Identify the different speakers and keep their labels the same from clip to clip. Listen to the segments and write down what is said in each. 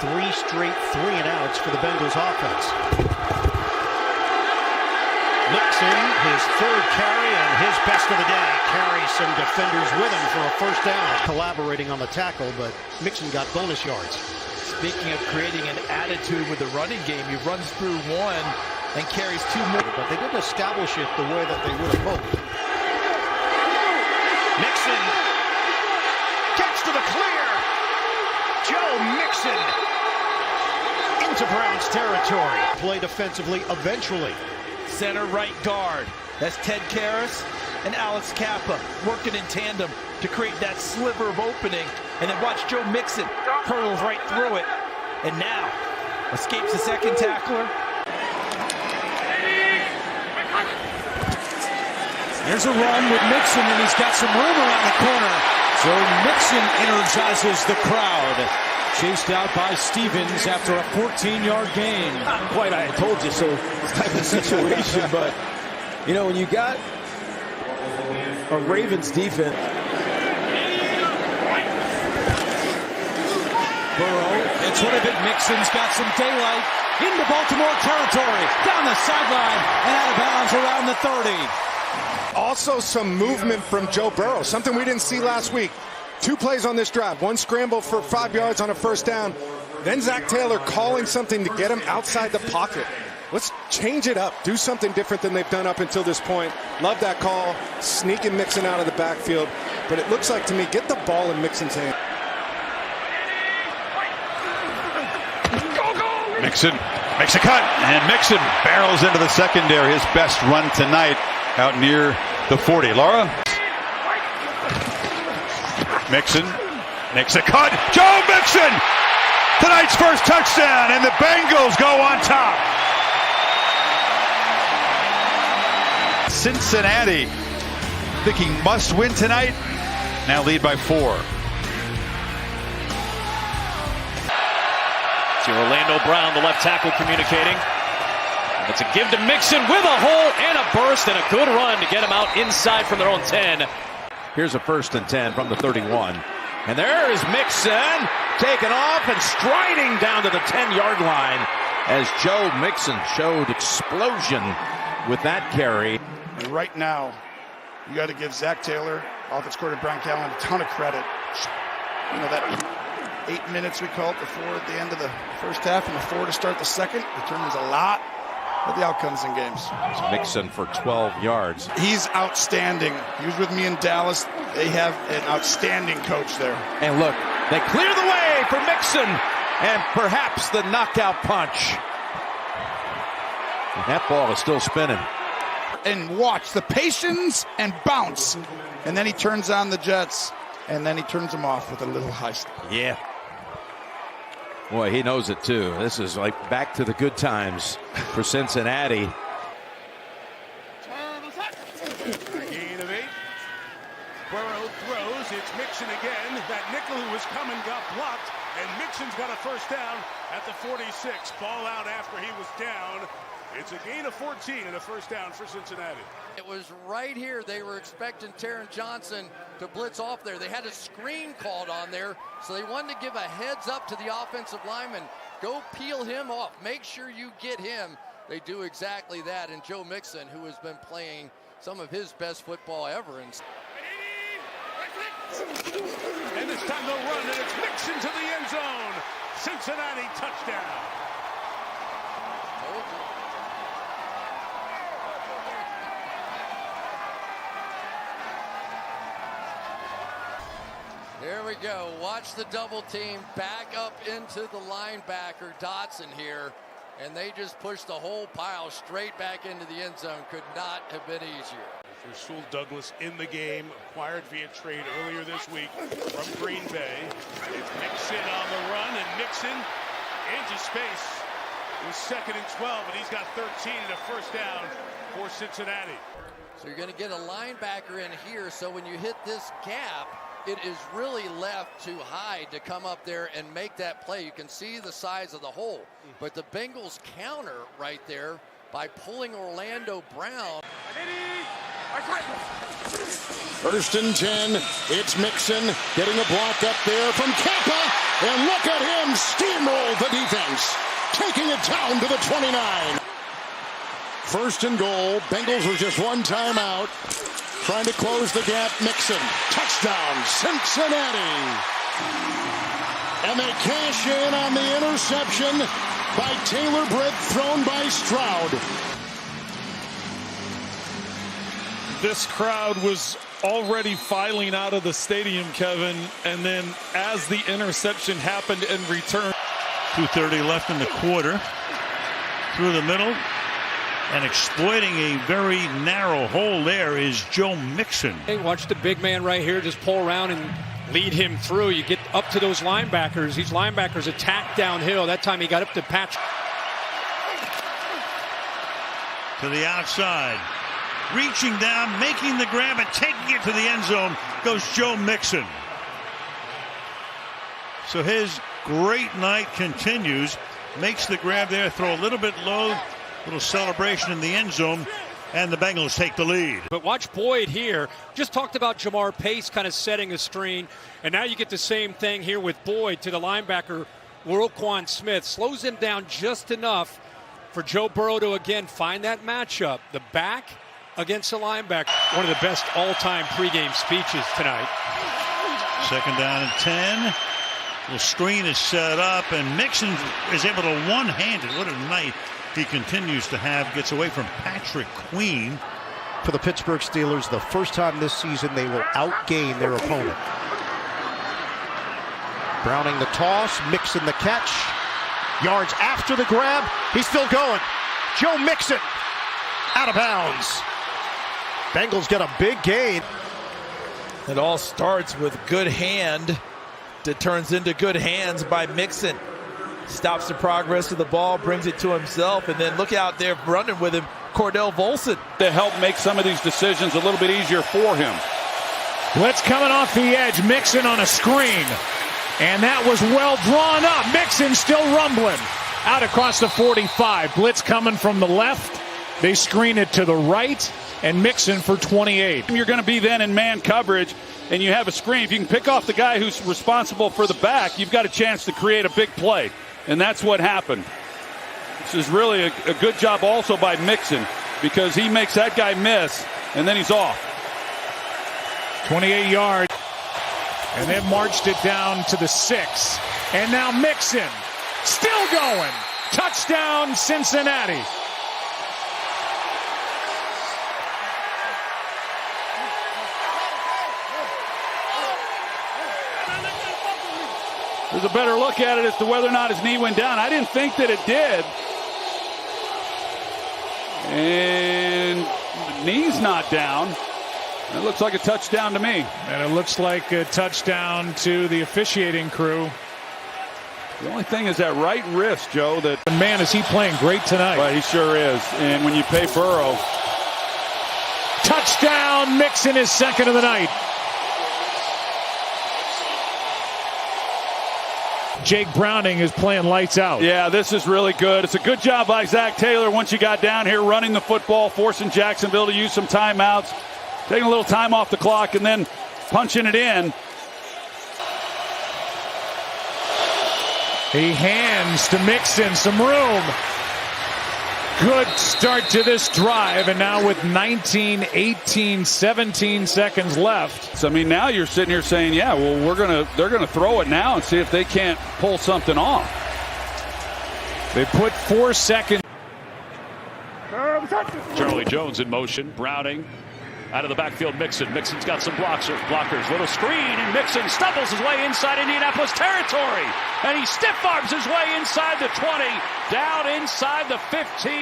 Speaker 1: 3 straight 3-and-outs for the Bengals offense. Mixon, his 3rd carry and his best of the day, carries some defenders with him for a first down. Collaborating on the tackle, but Mixon got bonus yards.
Speaker 2: Speaking of creating an attitude with the running game, he runs through 1 and carries 2 more.
Speaker 1: But they didn't establish it the way that they would have hoped. Mixon gets to the clear. Joe Mixon into Browns territory. Play defensively eventually.
Speaker 2: Center right guard. That's Ted Karras and Alex Kappa working in tandem to create that sliver of opening. And then watch Joe Mixon hurdles right through it. And now escapes the second tackler.
Speaker 3: There's a run with Mixon, and he's got some room around the corner. So Mixon energizes the crowd. Chased out by Stevens after a 14-yard gain.
Speaker 4: Not quite, I told you so type of situation, but, you know, when you got a Ravens defense.
Speaker 3: Burrow gets rid of it. Mixon's got some daylight into Baltimore territory. Down the sideline and out of bounds around the 30.
Speaker 5: Also some movement from Joe Burrow, something we didn't see last week. 2 plays on this drive, 1 scramble for 5 yards on a first down. Then Zach Taylor calling something to get him outside the pocket. Let's change it up, do something different than they've done up until this point. Love that call, sneaking Mixon out of the backfield. But it looks like to me, get the ball in Mixon's hand.
Speaker 6: Mixon makes a cut, and Mixon barrels into the secondary. His best run tonight out near the 40. Laura? Mixon makes a cut. Joe Mixon! Tonight's first touchdown, and the Bengals go on top. Cincinnati thinking must win tonight. Now lead by 4.
Speaker 7: See Orlando Brown, the left tackle, communicating. It's a give to Mixon with a hole and a burst and a good run to get him out inside from their own 10.
Speaker 8: Here's a 1st and 10 from the 31. And there is Mixon taken off and striding down to the 10-yard line as Joe Mixon showed explosion with that carry.
Speaker 9: And right now, you got to give Zach Taylor, offense coordinator Brian Callen, a ton of credit. You know, that 8 minutes we call it, the 4 at the end of the first half and the 4 to start the second determines a lot of the outcomes in games.
Speaker 8: It's Mixon for 12 yards.
Speaker 9: He's outstanding. He was with me in Dallas. They have an outstanding coach there.
Speaker 8: And look, they clear the way for Mixon and perhaps the knockout punch. And that ball is still spinning.
Speaker 9: And watch the patience and bounce. And then he turns on the Jets. And then he turns them off with a little high step.
Speaker 8: Yeah. Boy, he knows it too. This is like back to the good times for Cincinnati.
Speaker 10: Gain of 8. Burrow throws. It's Mixon again. That nickel who was coming got blocked. And Mixon's got a first down at the 46. Ball out after he was down. It's a gain of 14 and a first down for Cincinnati.
Speaker 11: It was right here. They were expecting Taron Johnson to blitz off there. They had a screen called on there, so they wanted to give a heads up to the offensive lineman. Go peel him off. Make sure you get him. They do exactly that. And Joe Mixon, who has been playing some of his best football ever.
Speaker 10: And it's time to run, and it's Mixon to the end zone. Cincinnati touchdown.
Speaker 11: Told you. Here we go. Watch the double team back up into the linebacker Dotson here. And they just pushed the whole pile straight back into the end zone. Could not have been easier.
Speaker 10: Rasul Douglas in the game, acquired via trade earlier this week from Green Bay. It's Mixon on the run, and Mixon into space. It was 2nd and 12, and he's got 13 and a first down for Cincinnati.
Speaker 11: So you're going to get a linebacker in here, so when you hit this gap, it is really left too high to come up there and make that play. You can see the size of the hole, but the Bengals counter right there by pulling Orlando Brown.
Speaker 12: First and 10. It's Mixon getting a block up there from Kappa. And look at him steamroll the defense, taking it down to the 29. First and goal. Bengals with just one timeout. Trying to close the gap. Mixon. Touchdown, Cincinnati. And they cash in on the interception by Taylor Britt, thrown by Stroud.
Speaker 13: This crowd was already filing out of the stadium, Kevin, and then as the interception happened in return.
Speaker 14: 2:30 left in the quarter. Through the middle. And exploiting a very narrow hole there is Joe Mixon.
Speaker 3: Hey, watch the big man right here just pull around and lead him through. You get up to those linebackers. These linebackers attack downhill. That time he got up to patch.
Speaker 14: To the outside. Reaching down, making the grab, and taking it to the end zone goes Joe Mixon. So his great night continues. Makes the grab there, throw a little bit low. Little celebration in the end zone, and the Bengals take the lead.
Speaker 3: But watch Boyd here. Just talked about Jamar Pace kind of setting a screen, and now you get the same thing here with Boyd to the linebacker, Roquan Smith. Slows him down just enough for Joe Burrow to, again, find that matchup. The back against the linebacker. One of the best all-time pregame speeches tonight.
Speaker 14: Second down and 10. The screen is set up, and Mixon is able to one-handed. What a night he continues to have. Gets away from Patrick Queen.
Speaker 1: For the Pittsburgh Steelers, the first time this season they will outgain their opponent. Browning the toss, Mixon the catch. Yards after the grab, he's still going. Joe Mixon out of bounds. Bengals get a big gain.
Speaker 2: It all starts with good hand that turns into good hands by Mixon. Stops the progress of the ball, brings it to himself, and then look out there running with him, Cordell Volson.
Speaker 15: To help make some of these decisions a little bit easier for him.
Speaker 16: Blitz coming off the edge, Mixon on a screen. And that was well drawn up. Mixon still rumbling. Out across the 45. Blitz coming from the left. They screen it to the right, and Mixon for 28.
Speaker 15: You're going to be then in man coverage, and you have a screen. If you can pick off the guy who's responsible for the back, you've got a chance to create a big play. And that's what happened. This is really a good job also by Mixon, because he makes that guy miss, and then he's off.
Speaker 16: 28 yards. And then marched it down to the 6. And now Mixon still going. Touchdown, Cincinnati.
Speaker 15: There's a better look at it as to whether or not his knee went down. I didn't think that it did. And the knee's not down. It looks like a touchdown to me.
Speaker 16: And it looks like a touchdown to the officiating crew.
Speaker 15: The only thing is that right wrist, Joe. That
Speaker 16: man, is he playing great tonight.
Speaker 15: Well, he sure is. And when you pay Burrow.
Speaker 16: Touchdown, Mixon is second of the night. Jake Browning is playing lights out.
Speaker 15: Yeah, this is really good. It's a good job by Zach Taylor once you got down here running the football, forcing Jacksonville to use some timeouts, taking a little time off the clock, and then punching it in.
Speaker 16: He hands to Mixon some room. Good start to this drive, and now with 19, 18, 17 seconds left.
Speaker 15: So, I mean, now you're sitting here saying, yeah, well, they're gonna throw it now and see if they can't pull something off.
Speaker 16: They put 4 seconds.
Speaker 7: Charlie Jones in motion. Browning out of the backfield. Mixon's got some blockers. Little screen, and Mixon stumbles his way inside Indianapolis territory. And he stiff arms his way inside the 20, down inside the 15.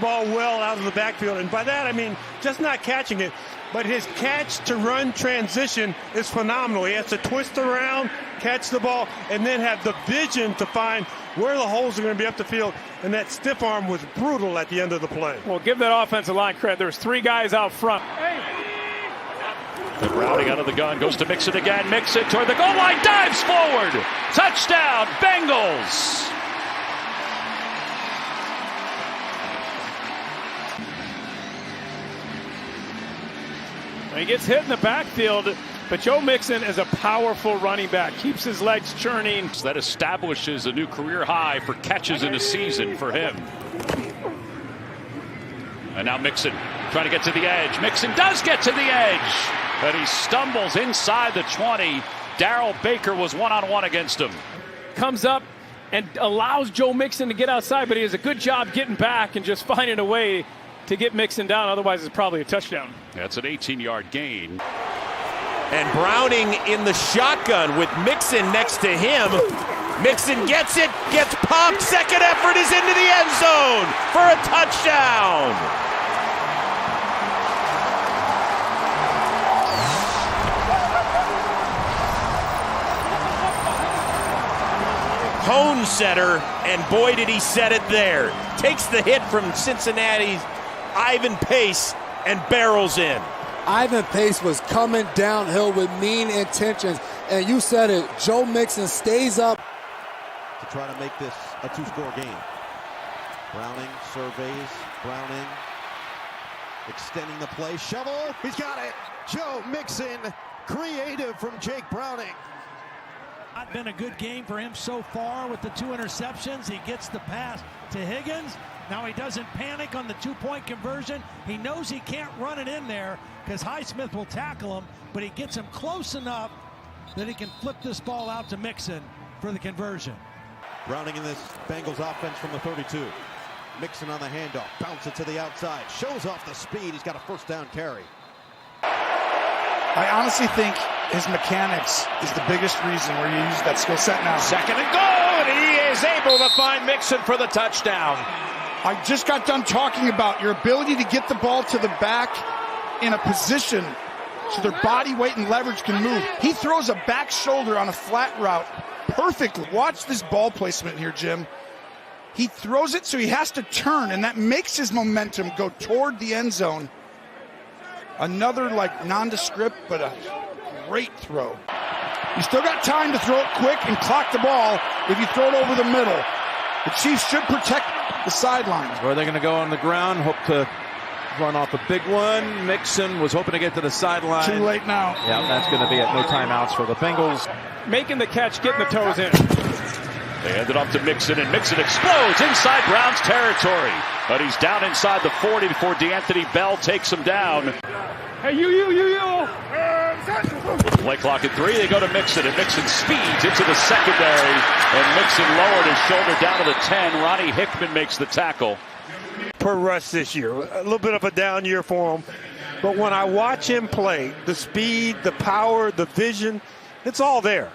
Speaker 17: Ball well out of the backfield, and by that I mean just not catching it, but his catch to run transition is phenomenal. He has to twist around, catch the ball, and then have the vision to find where the holes are going to be up the field, and that stiff arm was brutal at the end of the play.
Speaker 16: Well, give that offensive line credit. There's 3 guys out front.
Speaker 7: And Browning out of the gun, goes to Mixon again. Mixon toward the goal line, dives forward. Touchdown, Bengals.
Speaker 17: He gets hit in the backfield, but Joe Mixon is a powerful running back. Keeps his legs churning.
Speaker 7: That establishes a new career high for catches in a season for him. And now Mixon trying to get to the edge. Mixon does get to the edge, but he stumbles inside the 20. Darrell Baker was one-on-one against him.
Speaker 17: Comes up and allows Joe Mixon to get outside, but he does a good job getting back and just finding a way to get Mixon down. Otherwise, it's probably a touchdown.
Speaker 7: That's an 18-yard gain.
Speaker 8: And Browning in the shotgun with Mixon next to him. Mixon gets it, gets popped. Second effort is into the end zone for a touchdown. Cone setter, and boy did he set it there. Takes the hit from Cincinnati's Ivan Pace and barrels in.
Speaker 18: Ivan Pace was coming downhill with mean intentions, and you said it, Joe Mixon stays up
Speaker 19: to try to make this a two-score game. Browning surveys, Browning extending the play, shovel, he's got it! Joe Mixon, creative from Jake Browning.
Speaker 20: Not been a good game for him so far with the 2 interceptions. He gets the pass to Higgins. Now he doesn't panic on the 2-point conversion. He knows he can't run it in there because Highsmith will tackle him, but he gets him close enough that he can flip this ball out to Mixon for the conversion.
Speaker 19: Browning in this Bengals offense from the 32. Mixon on the handoff, bounce it to the outside, shows off the speed. He's got a first down carry.
Speaker 9: I honestly think his mechanics is the biggest reason where you use that skill set now.
Speaker 8: Second and goal, and he is able to find Mixon for the touchdown.
Speaker 9: I just got done talking about your ability to get the ball to the back in a position so their body weight and leverage can move. He throws a back shoulder on a flat route perfectly. Watch this ball placement here, Jim. He throws it so he has to turn, and that makes his momentum go toward the end zone. Another nondescript, but a great throw. You still got time to throw it quick and clock the ball if you throw it over the middle. The Chiefs should protect the sidelines.
Speaker 8: Where are they going to go on the ground? Hope to run off a big one. Mixon was hoping to get to the sideline.
Speaker 9: Too late now.
Speaker 8: Yeah, that's going to be at no timeouts for the Bengals.
Speaker 17: Making the catch, getting the toes in.
Speaker 7: They hand it off to Mixon, and Mixon explodes inside Brown's territory. But he's down inside the 40 before DeAnthony Bell takes him down.
Speaker 17: Hey, you.
Speaker 7: With the play clock at 3, they go to Mixon, and Mixon speeds into the secondary. And Mixon lowered his shoulder down to the 10. Ronnie Hickman makes the tackle.
Speaker 17: Per rush this year. A little bit of a down year for him. But when I watch him play, the speed, the power, the vision, it's all there.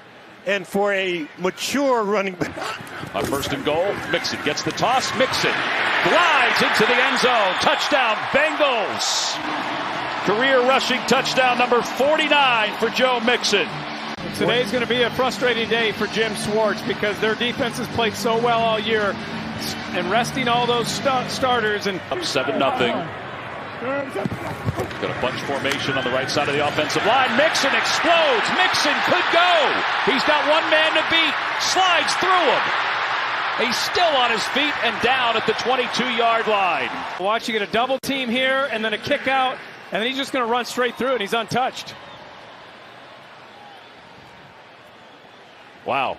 Speaker 17: And for a mature running back.
Speaker 7: On first and goal, Mixon gets the toss. Mixon glides into the end zone. Touchdown, Bengals. Career rushing touchdown number 49 for Joe Mixon.
Speaker 17: Today's going to be a frustrating day for Jim Schwartz because their defense has played so well all year and resting all those starters. And
Speaker 7: up 7-0. Got a bunch formation on the right side of the offensive line. Mixon explodes. Mixon could go. He's got one man to beat. Slides through him. He's still on his feet and down at the 22-yard line.
Speaker 17: Watch, you get a double team here and then a kick out, and then he's just going to run straight through it. He's untouched.
Speaker 7: Wow.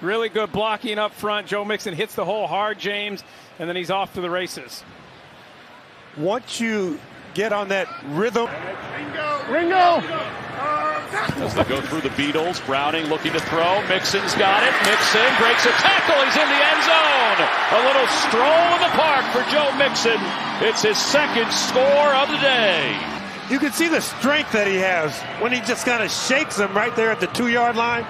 Speaker 17: Really good blocking up front. Joe Mixon hits the hole hard, James, and then he's off to the races. Once you get on that rhythm.
Speaker 10: Ringo!
Speaker 7: As they go through the Beatles, Browning looking to throw. Mixon's got it. Mixon breaks a tackle. He's in the end zone. A little stroll in the park for Joe Mixon. It's his second score of the day.
Speaker 17: You can see the strength that he has when he just kind of shakes him right there at the 2-yard line.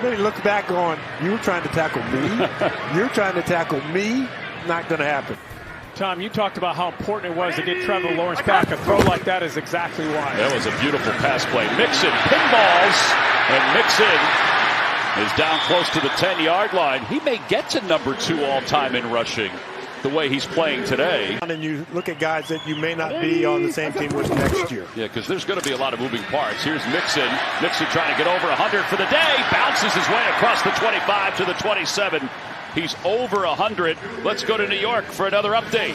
Speaker 17: Then he looks back on, you were trying to tackle me? You're trying to tackle me? Not going to happen. Tom, you talked about how important it was to get Trevor Lawrence back. A throw like that is exactly why.
Speaker 7: That was a beautiful pass play. Mixon pinballs, and Mixon is down close to the 10-yard line. He may get to number 2 all-time in rushing the way he's playing today.
Speaker 17: And you look at guys that you may not be on the same team with next year.
Speaker 7: Yeah, because there's going to be a lot of moving parts. Here's Mixon. Mixon trying to get over 100 for the day. Bounces his way across the 25 to the 27. He's over 100. Let's go to New York for another update.